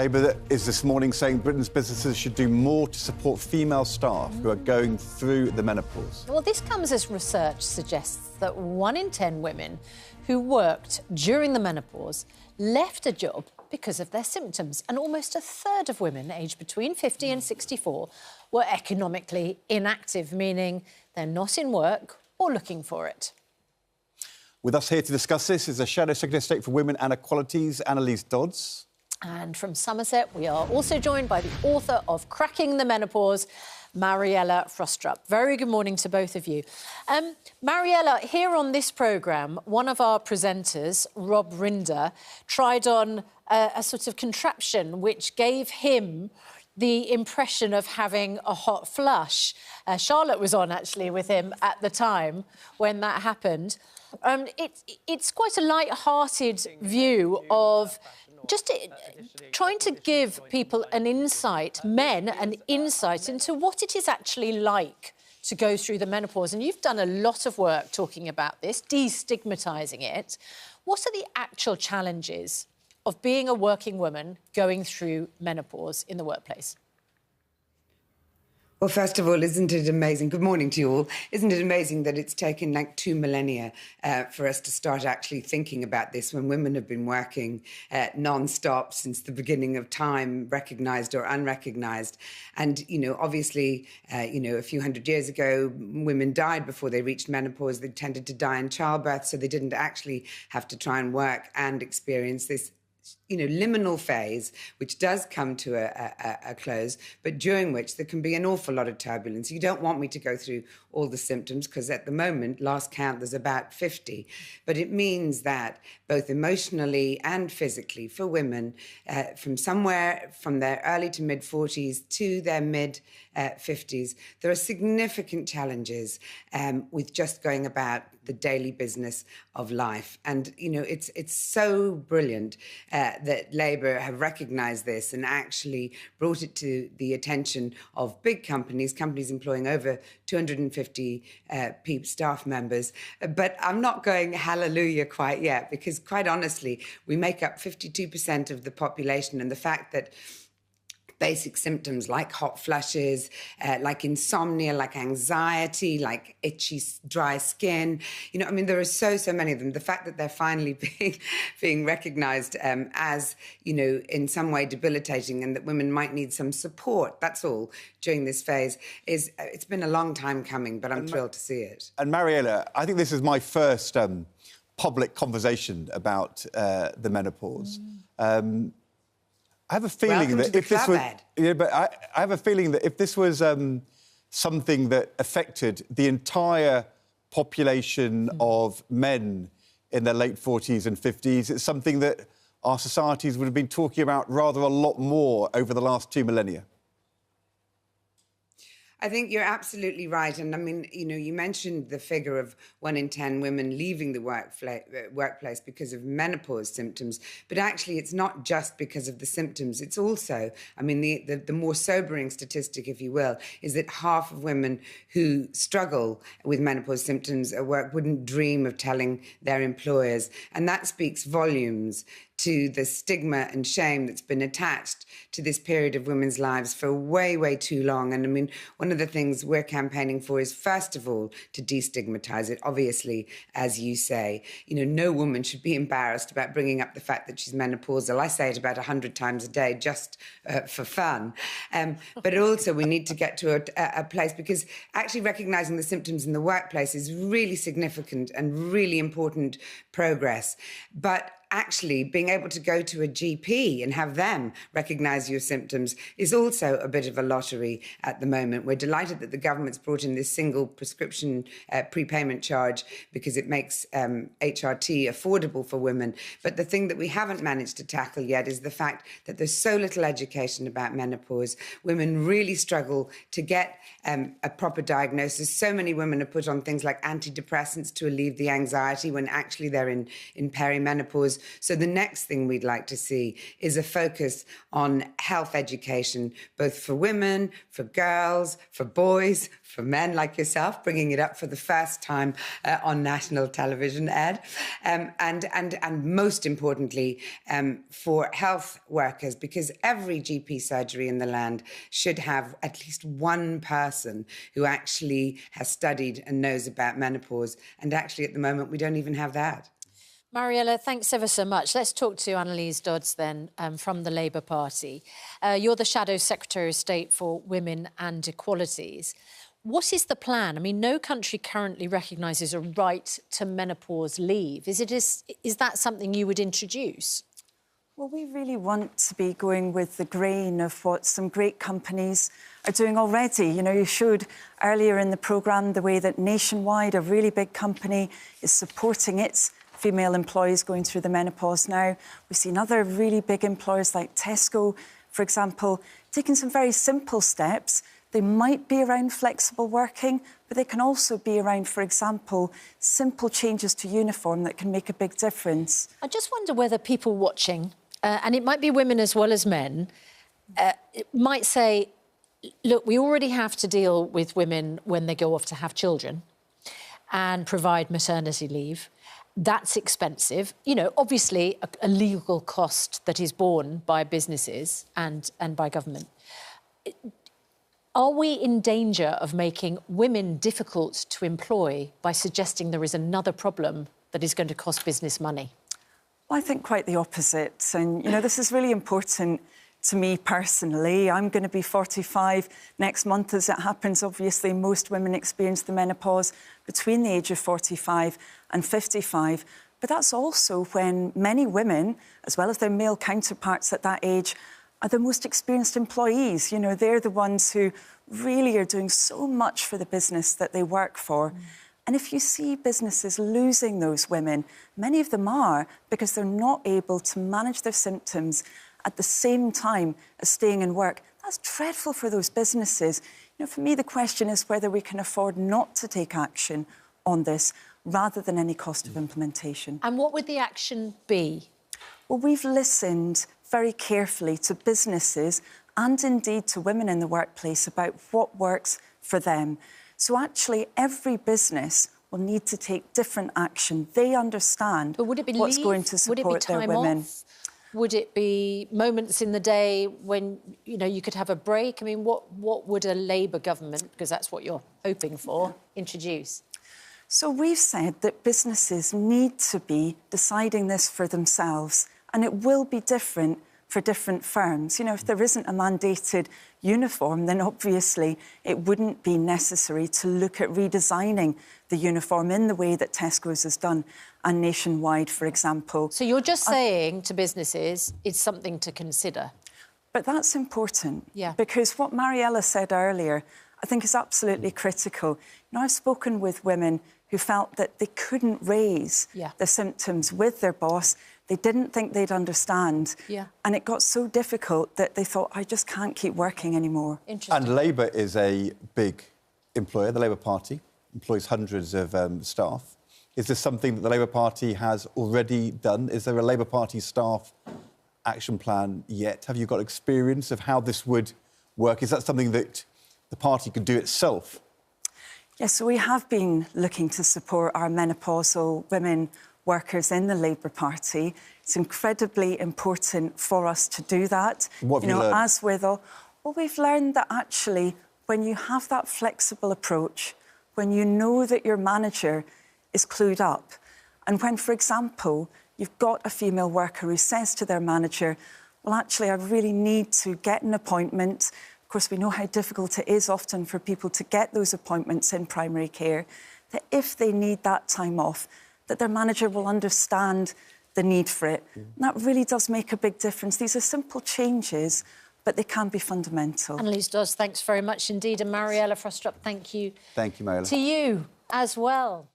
Labour that is this morning saying Britain's businesses should do more to support female staff who are going through the menopause. Well, this comes as research suggests that 1 in 10 women who worked during the menopause left a job because of their symptoms, and almost a third of women aged between 50 and 64 were economically inactive, meaning they're not in work or looking for it. With us here to discuss this is the Shadow Secretary of State for Women and Equalities, Anneliese Dodds. And from Somerset, we are also joined by the author of Cracking the Menopause, Mariella Frostrup. Very good morning to both of you. Mariella, here on this programme, one of our presenters, Rob Rinder, tried on a sort of contraption which gave him the impression of having a hot flush. Charlotte was on, actually, with him at the time when that happened. It's quite a light-hearted view of just trying to give people an insight, men, an insight into what it is actually like to go through the menopause. And you've done a lot of work talking about this, destigmatising it. What are the actual challenges of being a working woman going through menopause in the workplace? Well, first of all, isn't it amazing? Good morning to you all. Isn't it amazing that it's taken like 2 millennia for us to start actually thinking about this, when women have been working non-stop since the beginning of time, recognised or unrecognised? And, you know, obviously, a few hundred years ago, women died before they reached menopause. They tended to die in childbirth, so they didn't actually have to try and work and experience this liminal phase, which does come to a close, but during which there can be an awful lot of turbulence. You don't want me to go through all the symptoms, because at the moment, last count, there's about 50. But it means that both emotionally and physically for women, from their early to mid-40s to their mid-50s, there are significant challenges with just going about the daily business of life. And, it's so brilliant that Labour have recognised this and actually brought it to the attention of big companies employing over 250 staff members. But I'm not going hallelujah quite yet, because quite honestly, we make up 52% of the population, and the fact that basic symptoms like hot flushes, like insomnia, like anxiety, like itchy, dry skin. There are so many of them. The fact that they're finally being recognised as, in some way debilitating, and that women might need some support, that's all, during this phase, it's been a long time coming, but I'm thrilled to see it. And Mariella, I think this is my first public conversation about the menopause. I have a feeling that if this was, I have a feeling that if this was something that affected the entire population of men in their late 40s and 50s, it's something that our societies would have been talking about rather a lot more over the last 2 millennia. I think you're absolutely right. And you mentioned the figure of 1 in 10 women leaving the workplace because of menopause symptoms. But actually, it's not just because of the symptoms. It's also, the more sobering statistic, if you will, is that half of women who struggle with menopause symptoms at work wouldn't dream of telling their employers. And that speaks volumes to the stigma and shame that's been attached to this period of women's lives for way, way too long. And one of the things we're campaigning for is, first of all, to destigmatise it. Obviously, as you say, no woman should be embarrassed about bringing up the fact that she's menopausal. I say it about 100 times a day just for fun. But also we need to get to a place, because actually recognising the symptoms in the workplace is really significant and really important progress. But actually being able to go to a GP and have them recognise your symptoms is also a bit of a lottery at the moment. We're delighted that the government's brought in this single prescription prepayment charge, because it makes HRT affordable for women. But the thing that we haven't managed to tackle yet is the fact that there's so little education about menopause. Women really struggle to get a proper diagnosis. So many women are put on things like antidepressants to alleviate the anxiety when actually they're in perimenopause. menopause. So the next thing we'd like to see is a focus on health education, both for women, for girls, for boys, for men like yourself, bringing it up for the first time on national television, Ed. And most importantly, for health workers, because every GP surgery in the land should have at least one person who actually has studied and knows about menopause. And actually, at the moment, we don't even have that. Mariella, thanks ever so much. Let's talk to Anneliese Dodds then from the Labour Party. You're the Shadow Secretary of State for Women and Equalities. What is the plan? I mean, no country currently recognises a right to menopause leave. Is that something you would introduce? Well, we really want to be going with the grain of what some great companies are doing already. You know, you showed earlier in the programme the way that Nationwide, a really big company, is supporting its female employees going through the menopause now. We've seen other really big employers like Tesco, for example, taking some very simple steps. They might be around flexible working, but they can also be around, for example, simple changes to uniform that can make a big difference. I just wonder whether people watching, and it might be women as well as men, might say, look, we already have to deal with women when they go off to have children and provide maternity leave. That's expensive. You know, obviously a legal cost that is borne by businesses and by government. Are we in danger of making women difficult to employ by suggesting there is another problem that is going to cost business money? Well, I think quite the opposite. And, you know, this is really important to me personally. I'm going to be 45 next month, as it happens. Obviously, most women experience the menopause between the age of 45 and 55. But that's also when many women, as well as their male counterparts at that age, are the most experienced employees. You know, they're the ones who really are doing so much for the business that they work for. And if you see businesses losing those women, many of them are because they're not able to manage their symptoms at the same time as staying in work. That's dreadful for those businesses. You know, for me, the question is whether we can afford not to take action on this rather than any cost of implementation. And what would the action be? Well, we've listened very carefully to businesses and indeed to women in the workplace about what works for them. So actually, every business will need to take different action. They understand what's going to support their women. Off? Would it be moments in the day when, you know, you could have a break? I mean, what would a Labour government, because that's what you're hoping for, introduce? So we've said that businesses need to be deciding this for themselves, and it will be different for different firms. You know, if there isn't a mandated uniform, then obviously it wouldn't be necessary to look at redesigning the uniform in the way that Tesco's has done and Nationwide, for example. So you're just saying to businesses it's something to consider? But that's important. Yeah. Because what Mariella said earlier, I think is absolutely critical. You know, I've spoken with women who felt that they couldn't raise the symptoms with their boss. They didn't think they'd understand. Yeah. And it got so difficult that they thought, I just can't keep working anymore. Interesting. And Labour is a big employer. The Labour Party employs hundreds of staff. Is this something that the Labour Party has already done? Is there a Labour Party staff action plan yet? Have you got experience of how this would work? Is that something that the party could do itself? Yes, so we have been looking to support our menopausal women workers in the Labour Party. It's incredibly important for us to do that. What have you learned? As with all, well, we've learned that actually when you have that flexible approach, when you know that your manager is clued up, and when, for example, you've got a female worker who says to their manager, well, actually, I really need to get an appointment. Of course, we know how difficult it is often for people to get those appointments in primary care, that if they need that time off, that their manager will understand the need for it. And that really does make a big difference. These are simple changes, but they can be fundamental. Anneliese Dodds, thanks very much indeed. And Mariella Frostrup, thank you. Thank you, Mariella. To you as well.